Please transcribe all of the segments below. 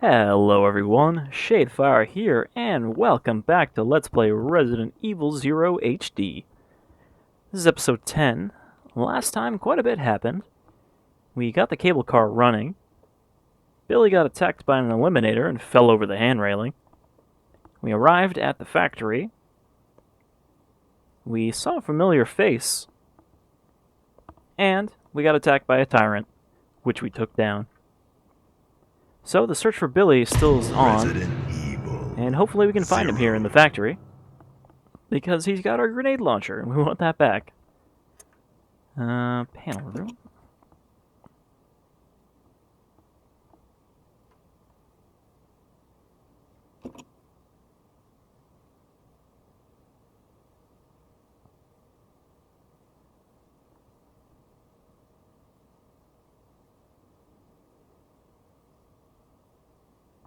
Hello everyone, Shadefyre here, and welcome back to Let's Play Resident Evil 0 HD. This is episode 10. Last time, quite a bit happened. We got the cable car running. Billy got attacked by an eliminator and fell over the hand railing. We arrived at the factory. We saw a familiar face. And we got attacked by a tyrant, which we took down. So the search for Billy still is on, and hopefully we can find him here in the factory, because he's got our grenade launcher, and we want that back. Panel room.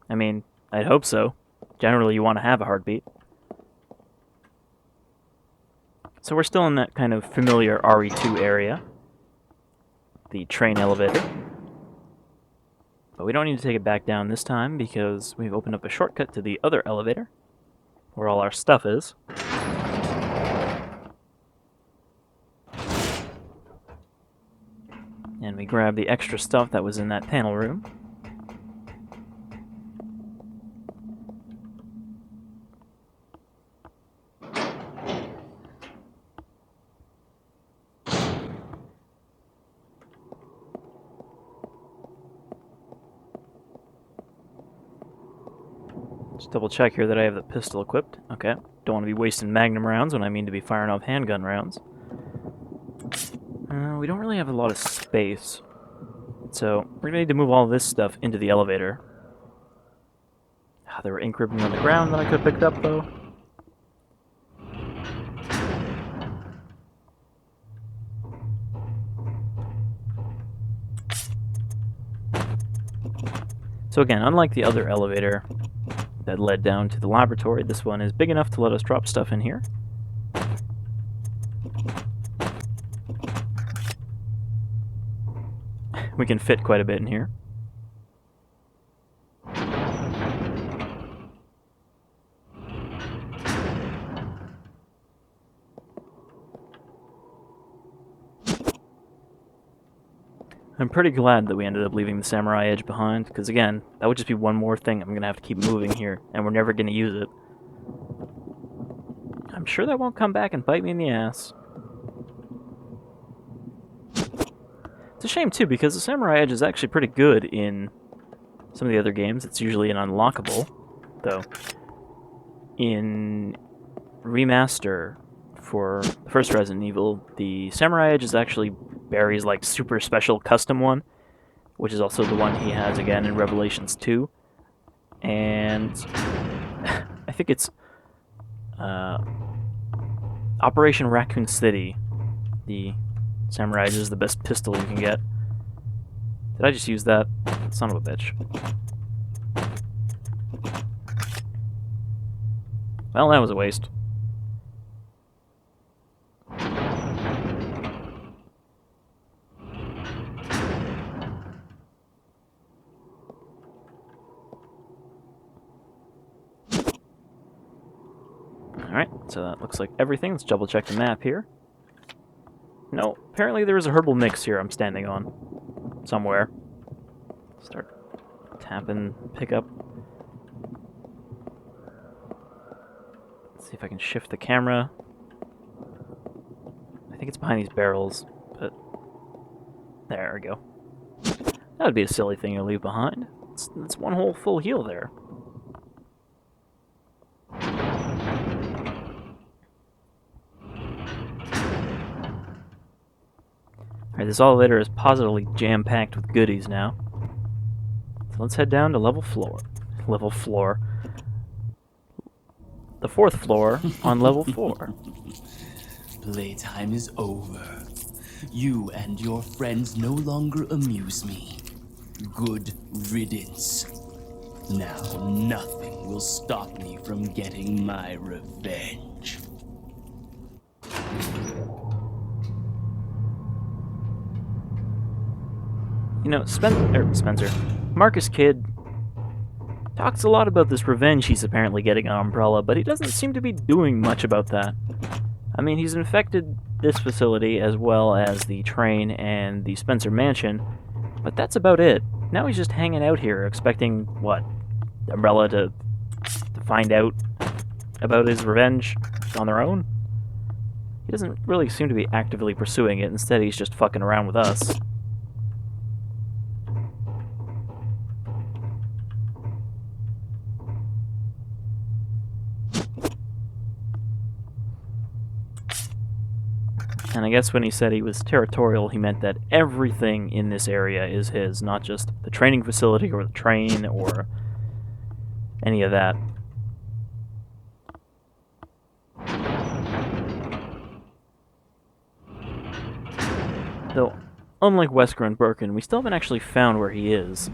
I mean, I'd hope so. Generally, you want to have a heartbeat. So we're still in that kind of familiar RE2 area. The train elevator. But we don't need to take it back down this time because we've opened up a shortcut to the other elevator, where all our stuff is. And we grab the extra stuff that was in that panel room. Just double check here that I have the pistol equipped. Okay. Don't want to be wasting magnum rounds when I mean to be firing off handgun rounds. We don't really have a lot of space. So, we're going to need to move all this stuff into the elevator. There were ink ribbons on the ground that I could have picked up, though. So again, unlike the other elevator that led down to the laboratory, this one is big enough to let us drop stuff in here. We can fit quite a bit in here. I'm pretty glad that we ended up leaving the Samurai Edge behind, because again, that would just be one more thing I'm going to have to keep moving here, and we're never going to use it. I'm sure that won't come back and bite me in the ass. It's a shame, too, because the Samurai Edge is actually pretty good in some of the other games. It's usually an unlockable, though. In Remaster for the first Resident Evil, the Samurai Edge is actually Barry's like super special custom one, which is also the one he has again in Revelations 2. And I think it's Operation Raccoon City. The Samurai Edge is the best pistol you can get. Did I just use that? Son of a bitch. Well, that was a waste. Alright, so that looks like everything. Let's double check the map here. No, apparently there is a herbal mix here I'm standing on. Somewhere. Start tapping, pick up. Let's see if I can shift the camera. I think it's behind these barrels, but there we go. That would be a silly thing to leave behind. It's one whole full heal there. Alright, this elevator is positively jam-packed with goodies now. So let's head down to level floor. The fourth floor on level 4. Playtime is over. You and your friends no longer amuse me. Good riddance. Now nothing will stop me from getting my revenge. You know, Spencer, Marcus Kidd Talks a lot about this revenge he's apparently getting on Umbrella, but he doesn't seem to be doing much about that. I mean, he's infected this facility as well as the train and the Spencer Mansion, but that's about it. Now he's just hanging out here, expecting, what, Umbrella to find out about his revenge on their own? He doesn't really seem to be actively pursuing it. Instead, he's just fucking around with us. And I guess when he said he was territorial, he meant that everything in this area is his, not just the training facility or the train or any of that. Though, unlike Wesker and Birkin, we still haven't actually found where he is.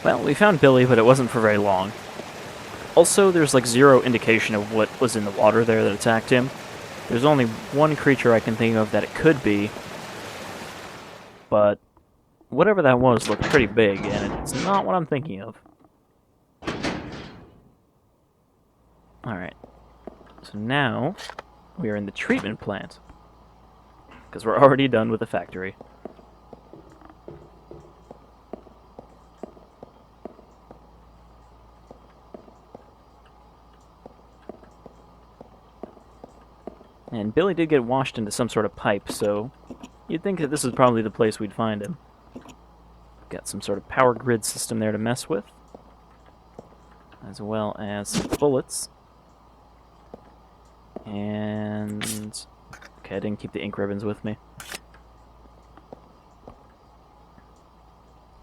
Well, we found Billy, but it wasn't for very long. Also, there's like zero indication of what was in the water there that attacked him. There's only one creature I can think of that it could be, but whatever that was looked pretty big, and it's not what I'm thinking of. Alright, so now we are in the treatment plant, because we're already done with the factory. And Billy did get washed into some sort of pipe, so you'd think that this is probably the place we'd find him. Got some sort of power grid system there to mess with, as well as some bullets. And okay, I didn't keep the ink ribbons with me.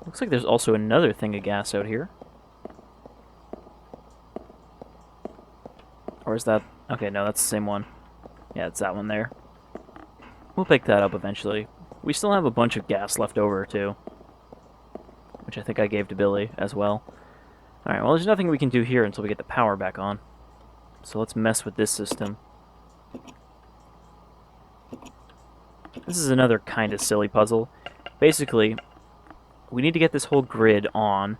Looks like there's also another thing of gas out here. Or is that... okay, no, that's the same one. Yeah, it's that one there. We'll pick that up eventually. We still have a bunch of gas left over, too. Which I think I gave to Billy as well. Alright, well, there's nothing we can do here until we get the power back on. So let's mess with this system. This is another kind of silly puzzle. Basically, we need to get this whole grid on.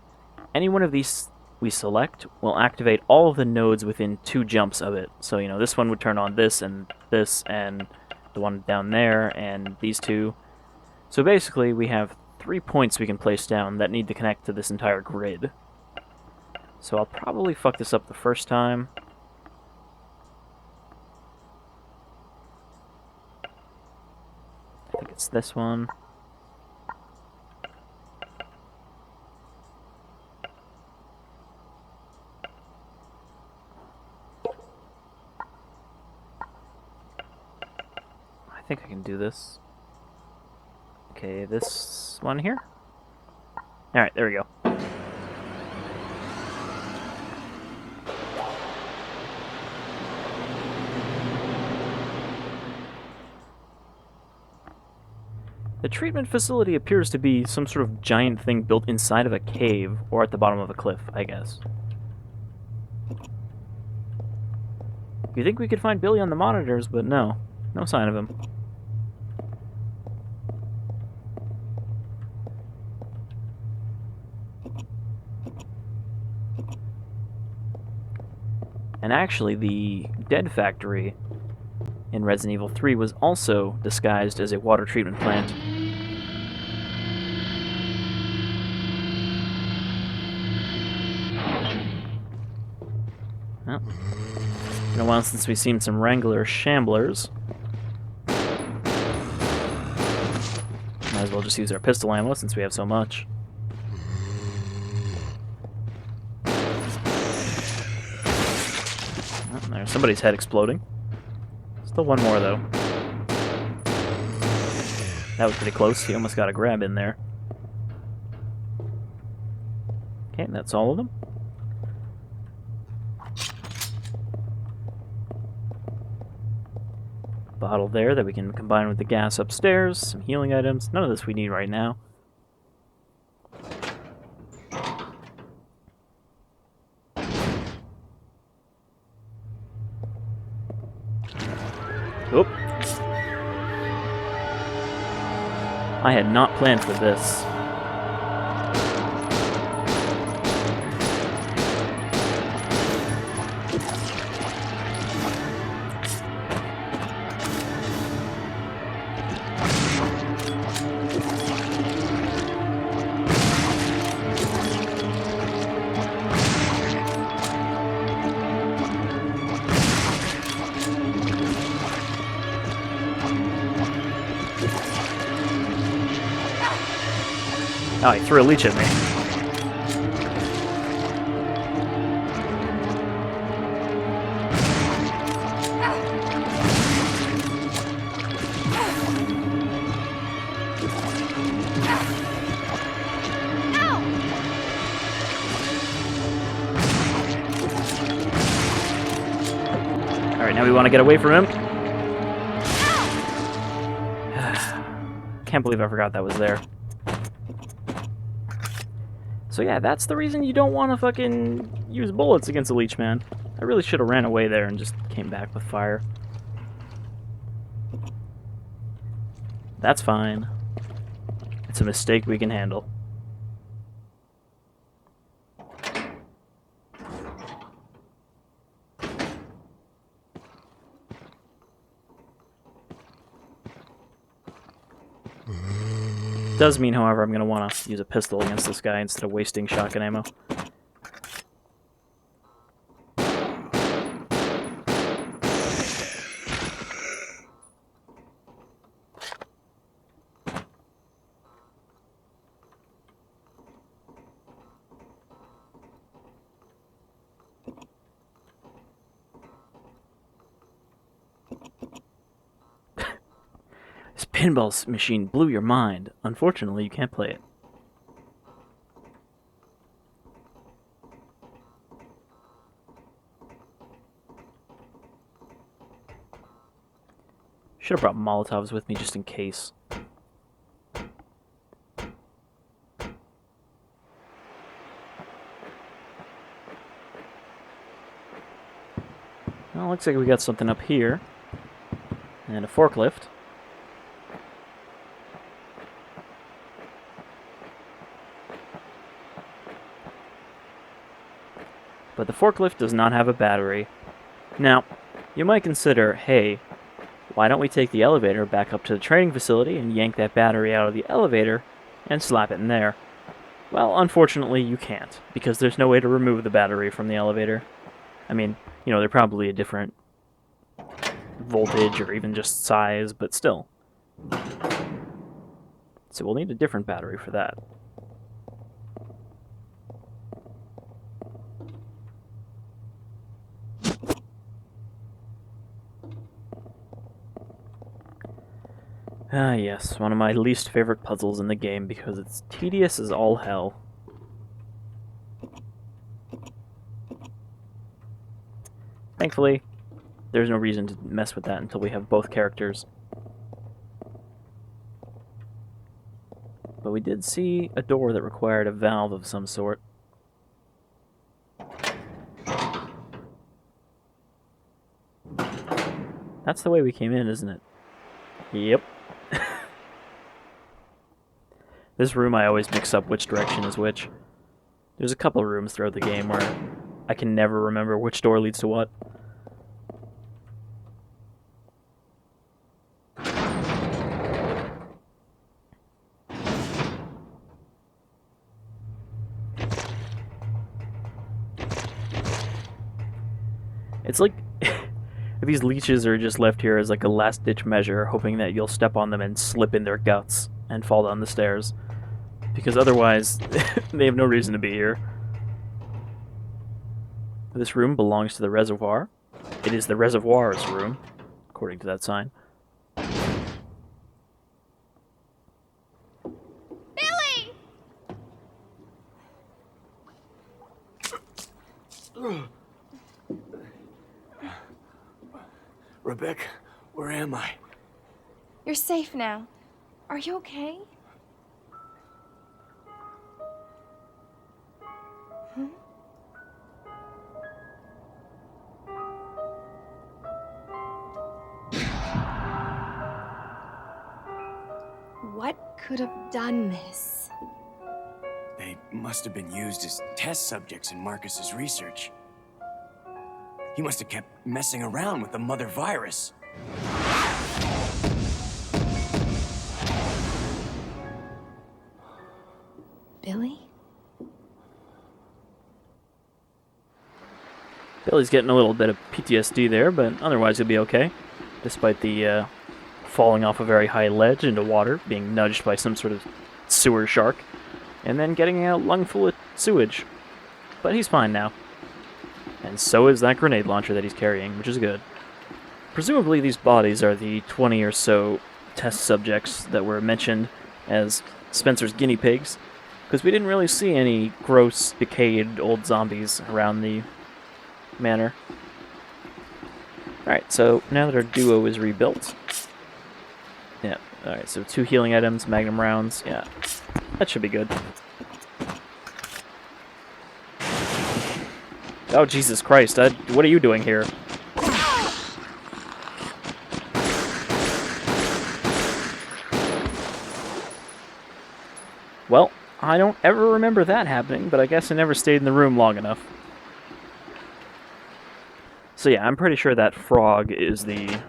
Any one of these we select will activate all of the nodes within 2 jumps of it. So, you know, this one would turn on this, and the one down there, and these 2. So basically, we have 3 points we can place down that need to connect to this entire grid. So I'll probably fuck this up the first time. I think it's this one. I think I can do this. Okay, this one here? Alright, there we go. The treatment facility appears to be some sort of giant thing built inside of a cave, or at the bottom of a cliff, I guess. You'd think we could find Billy on the monitors, but no. No sign of him. And actually, the Dead Factory in Resident Evil 3 was also disguised as a water treatment plant. Well, it's been a while since we've seen some Wrangler Shamblers. Might as well just use our pistol ammo since we have so much. Oh, there's somebody's head exploding. Still one more, though. That was pretty close. He almost got a grab in there. Okay, that's all of them. bottle there that we can combine with the gas upstairs. Some healing items. None of this we need right now. Oop. I had not planned for this. Oh, he threw a leech at me. Alright, now we want to get away from him. Can't believe I forgot that was there. So yeah, that's the reason you don't want to fucking use bullets against a leech, man. I really should have ran away there and just came back with fire. That's fine. It's a mistake we can handle. Does mean, however, I'm going to want to use a pistol against this guy instead of wasting shotgun ammo. This pinball machine blew your mind. Unfortunately, you can't play it. Should have brought Molotovs with me just in case. Well, looks like we got something up here. And a forklift. But the forklift does not have a battery. Now, you might consider, hey, why don't we take the elevator back up to the training facility and yank that battery out of the elevator and slap it in there? Well, unfortunately, you can't, because there's no way to remove the battery from the elevator. I mean, you know, they're probably a different voltage or even just size, but still. So we'll need a different battery for that. Ah, yes, one of my least favorite puzzles in the game because it's tedious as all hell. Thankfully, there's no reason to mess with that until we have both characters. But we did see a door that required a valve of some sort. That's the way we came in, isn't it? Yep. This room I always mix up which direction is which. There's a couple rooms throughout the game where I can never remember which door leads to what. It's like these leeches are just left here as like a last-ditch measure, hoping that you'll step on them and slip in their guts and fall down the stairs. Because otherwise, they have no reason to be here. This room belongs to the reservoir. It is the reservoir's room, according to that sign. Billy! Rebecca, Where am I? You're safe now. Are you okay? Hmm? What could have done this? They must have been used as test subjects in Marcus's research. He must have kept messing around with the mother virus. Billy? Billy's getting a little bit of PTSD there, but otherwise he'll be okay, despite the falling off a very high ledge into water, being nudged by some sort of sewer shark, and then getting a lung full of sewage. But he's fine now. And so is that grenade launcher that he's carrying, which is good. Presumably these bodies are the 20 or so test subjects that were mentioned as Spencer's guinea pigs, because we didn't really see any gross, decayed old zombies around the manor. Alright, so now that our duo is rebuilt... Yeah, alright, so 2 healing items, magnum rounds, yeah. That should be good. Oh, Jesus Christ, what are you doing here? Well, I don't ever remember that happening, but I guess I never stayed in the room long enough. So yeah, I'm pretty sure that frog is the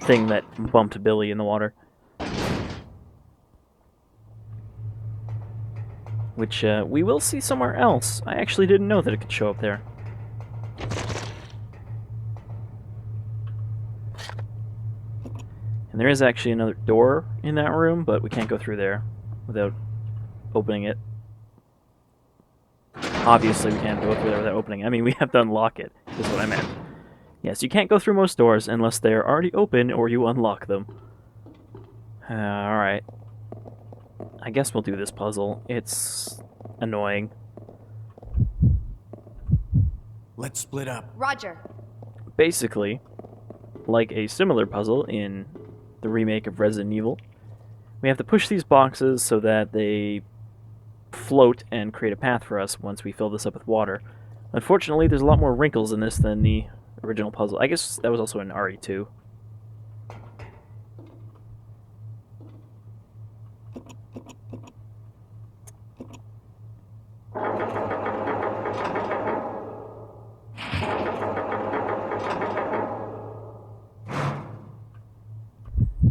thing that bumped Billy in the water. Which we will see somewhere else. I actually didn't know that it could show up there. And there is actually another door in that room, but we can't go through there without opening it. Obviously we can't go through there without opening it. I mean, we have to unlock it, is what I meant. Yes, you can't go through most doors unless they're already open or you unlock them. Alright. I guess we'll do this puzzle. It's annoying. Let's split up. Roger. Basically, like a similar puzzle in the remake of Resident Evil, we have to push these boxes so that they float and create a path for us once we fill this up with water. Unfortunately, there's a lot more wrinkles in this than the original puzzle. I guess that was also in RE2.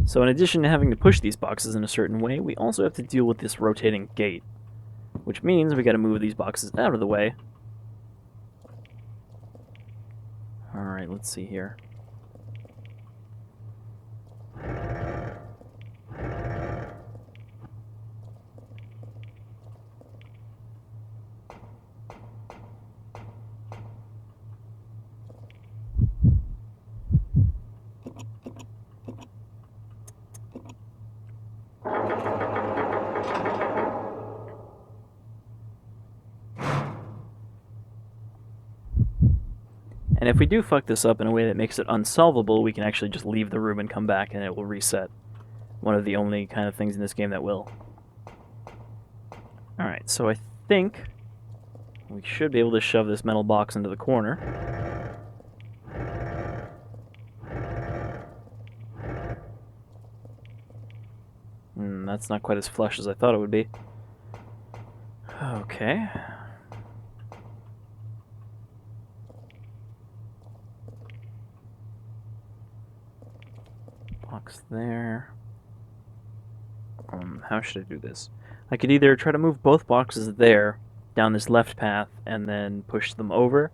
So in addition to having to push these boxes in a certain way, we also have to deal with this rotating gate, which means we gotta move these boxes out of the way. Alright, let's see here. And if we do fuck this up in a way that makes it unsolvable, we can actually just leave the room and come back and it will reset. One of the only kind of things in this game that will. Alright, so I think we should be able to shove this metal box into the corner. That's not quite as flush as I thought it would be. Okay. Box there. How should I do this? I could either try to move both boxes there, down this left path, and then push them over,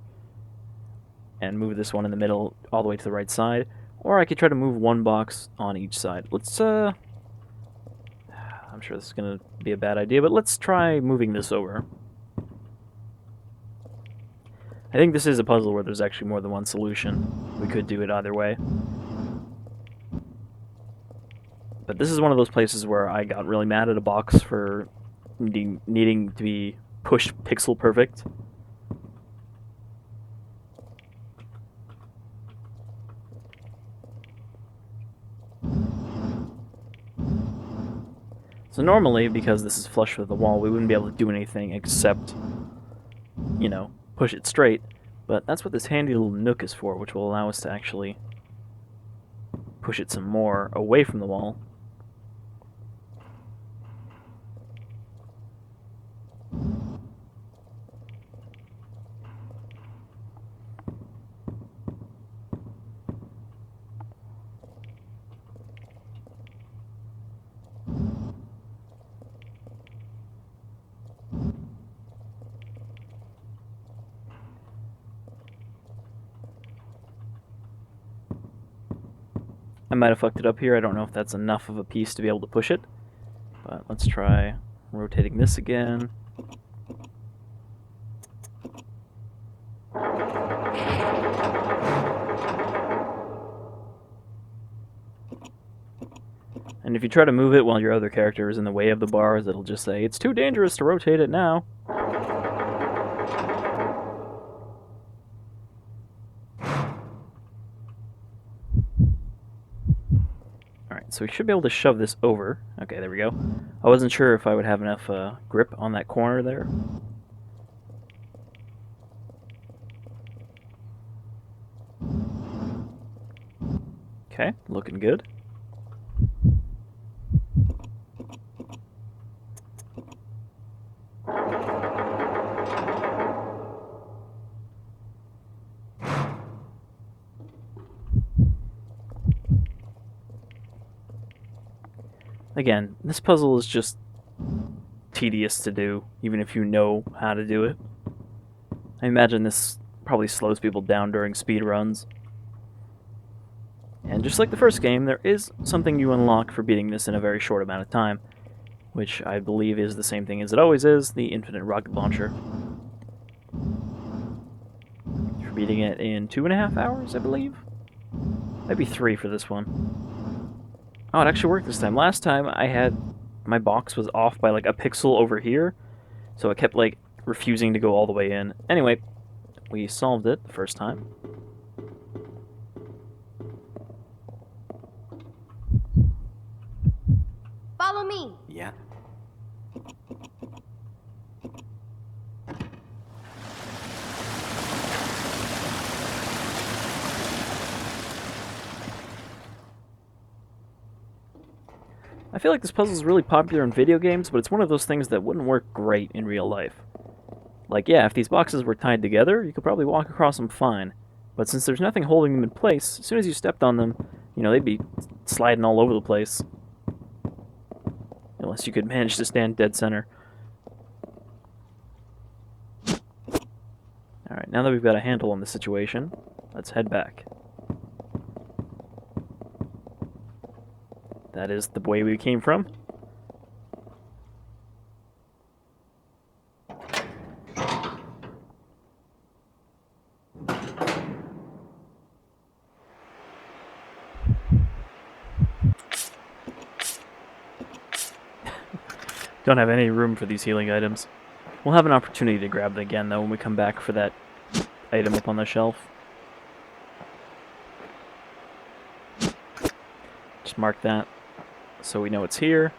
and move this one in the middle all the way to the right side, or I could try to move one box on each side. Let's, I'm sure this is going to be a bad idea, but let's try moving this over. I think this is a puzzle where there's actually more than one solution. We could do it either way. But this is one of those places where I got really mad at a box for needing to be pushed pixel perfect. So normally, because this is flush with the wall, we wouldn't be able to do anything except, you know, push it straight. But that's what this handy little nook is for, which will allow us to actually push it some more away from the wall. I might have fucked it up here. I don't know if that's enough of a piece to be able to push it. But let's try rotating this again. And if you try to move it while your other character is in the way of the bars, it'll just say, "It's too dangerous to rotate it now." Alright, so we should be able to shove this over. Okay, there we go. I wasn't sure if I would have enough grip on that corner there. Okay, looking good. Again, this puzzle is just tedious to do, even if you know how to do it. I imagine this probably slows people down during speed runs. And just like the first game, there is something you unlock for beating this in a very short amount of time, which I believe is the same thing as it always is, the infinite rocket launcher. For beating it in 2.5 hours, I believe? Maybe 3 for this one. Oh, it actually worked this time. Last time I had my box was off by like a pixel over here, so it kept like refusing to go all the way in. Anyway, we solved it the first time. Follow me. Yeah. I feel like this puzzle is really popular in video games, but it's one of those things that wouldn't work great in real life. Like, yeah, if these boxes were tied together, you could probably walk across them fine. But since there's nothing holding them in place, as soon as you stepped on them, you know, they'd be sliding all over the place. Unless you could manage to stand dead center. Alright, now that we've got a handle on the situation, let's head back. That is the way we came from. Don't have any room for these healing items. We'll have an opportunity to grab it again, though, when we come back for that item up on the shelf. Just mark that so we know it's here.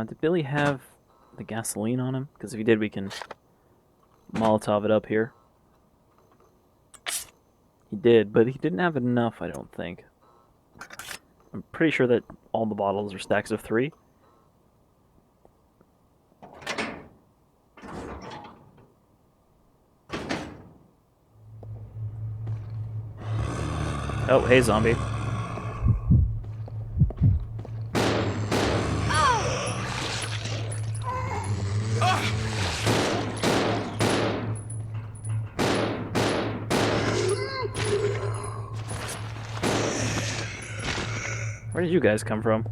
Did Billy have the gasoline on him? Because if he did, we can Molotov it up here. He did, but he didn't have enough, I don't think. I'm pretty sure that all the bottles are stacks of 3. Oh, hey, zombie. Where did you guys come from?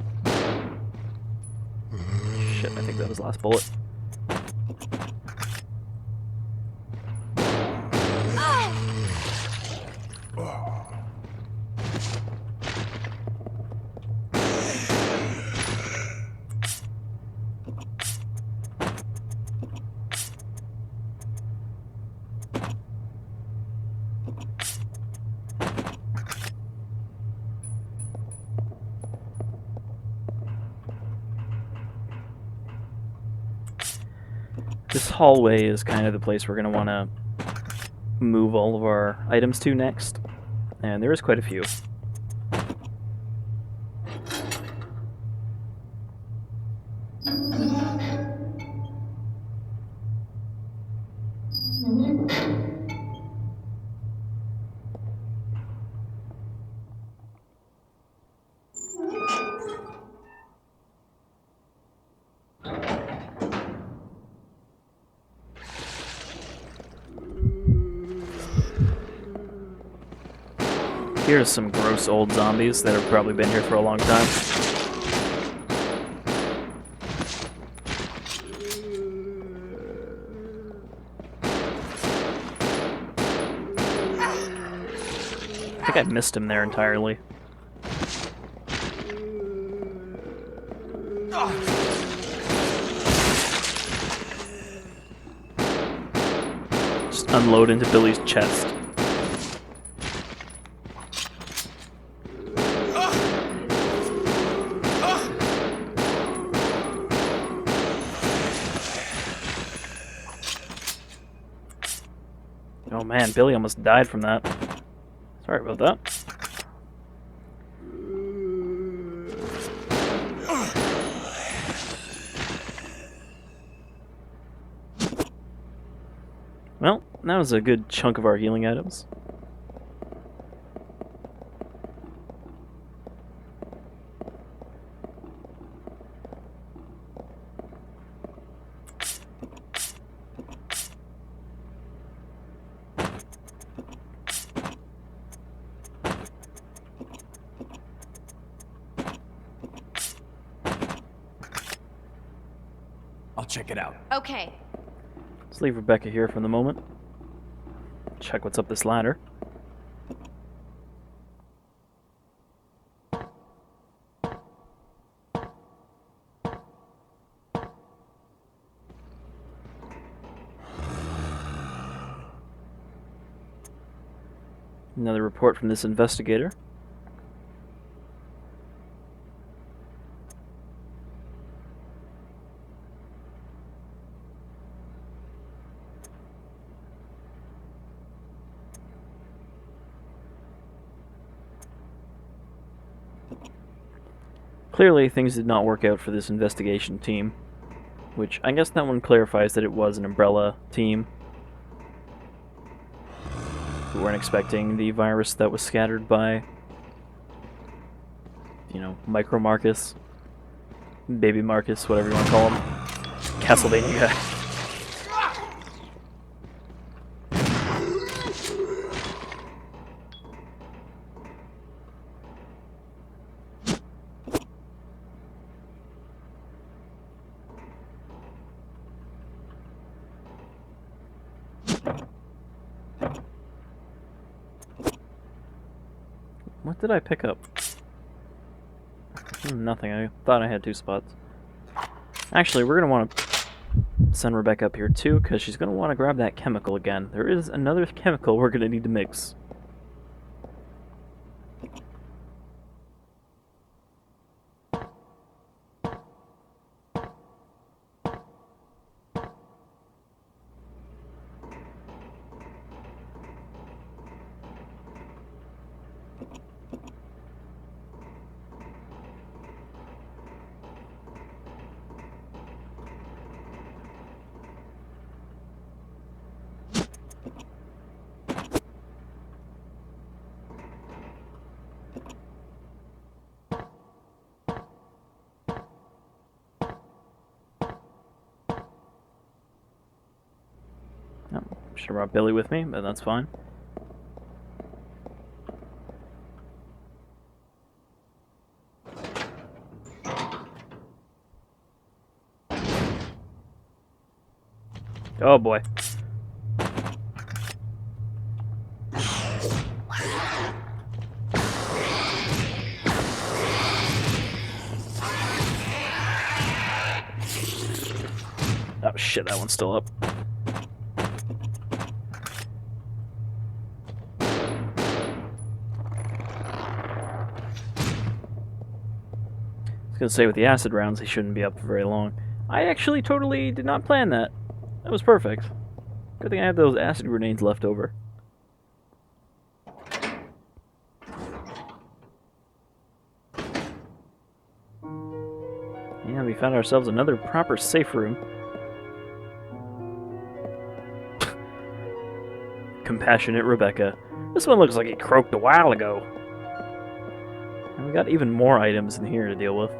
Shit, I think that was the last bullet. This hallway is kind of the place we're going to want to move all of our items to next. And there is quite a few. Here's some gross old zombies that have probably been here for a long time. I think I missed him there entirely. Just unload into Billy's chest. Oh man, Billy almost died from that. Sorry about that. Well, that was a good chunk of our healing items. I'll check it out. Okay. Let's leave Rebecca here for the moment. Check what's up this ladder. Another report from this investigator. Clearly, things did not work out for this investigation team, which I guess that one clarifies that it was an umbrella team. We weren't expecting the virus that was scattered by, you know, Micro Marcus, Baby Marcus, whatever you want to call him. Castlevania guy. What did I pick up? Nothing. I thought I had 2 spots. Actually, we're going to want to send Rebecca up here too, because she's going to want to grab that chemical again. There is another chemical we're going to need to mix. Should have brought Billy with me, but that's fine. Oh boy. Oh shit, that one's still up. gonna say with the acid rounds, he shouldn't be up for very long. I actually totally did not plan that. That was perfect. Good thing I have those acid grenades left over. Yeah, we found ourselves another proper safe room. Compassionate Rebecca. This one looks like it croaked a while ago. And we got even more items in here to deal with.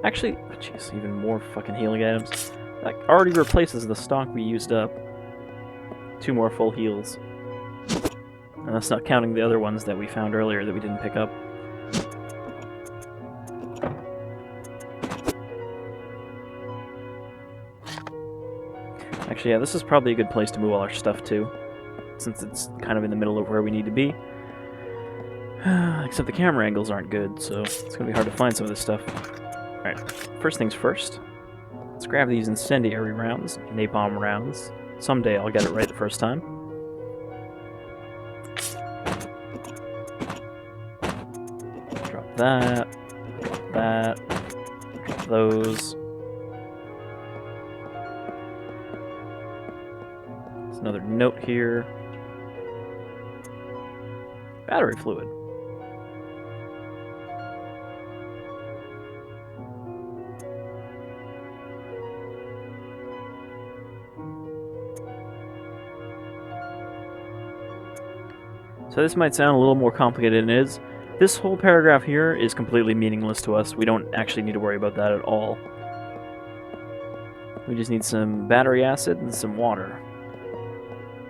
Actually, jeez, even more fucking healing items. That already replaces the stock we used up. 2 more full heals. And that's not counting the other ones that we found earlier that we didn't pick up. Actually, yeah, this is probably a good place to move all our stuff to, since it's kind of in the middle of where we need to be. Except the camera angles aren't good, so it's going to be hard to find some of this stuff. Alright, first things first. Let's grab these incendiary rounds, napalm rounds. Someday I'll get it right the first time. Drop that. Drop that. Drop those. There's another note here. Battery fluid. So this might sound a little more complicated than it is. This whole paragraph here is completely meaningless to us. We don't actually need to worry about that at all. We just need some battery acid and some water.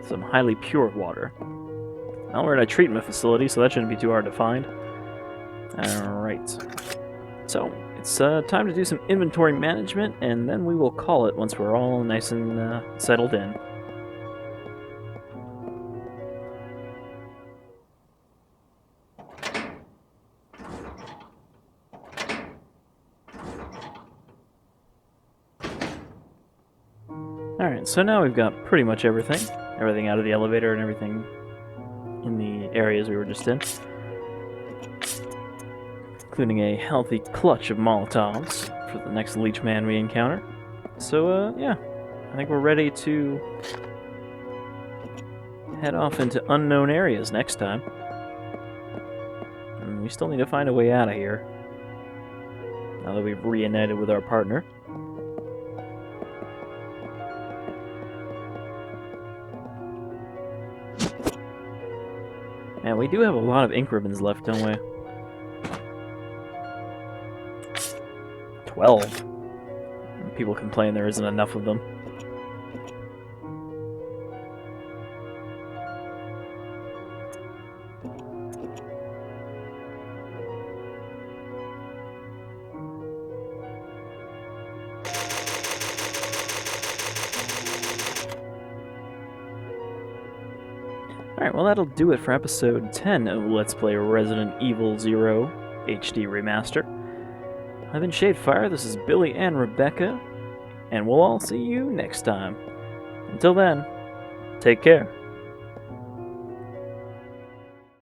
Some highly pure water. Well, we're at a treatment facility, so that shouldn't be too hard to find. Alright. So, it's time to do some inventory management, and then we will call it once we're all nice and settled in. Alright, so now we've got pretty much everything. Everything out of the elevator and everything in the areas we were just in. Including a healthy clutch of Molotovs for the next leech man we encounter. So, yeah. I think we're ready to head off into unknown areas next time. And we still need to find a way out of here. Now that we've reunited with our partner. Man, we do have a lot of ink ribbons left, don't we? 12. People complain there isn't enough of them. Alright, well that'll do it for episode 10 of Let's Play Resident Evil 0 HD Remaster. I've been Shadefyre, this is Billy and Rebecca, and we'll all see you next time. Until then, take care.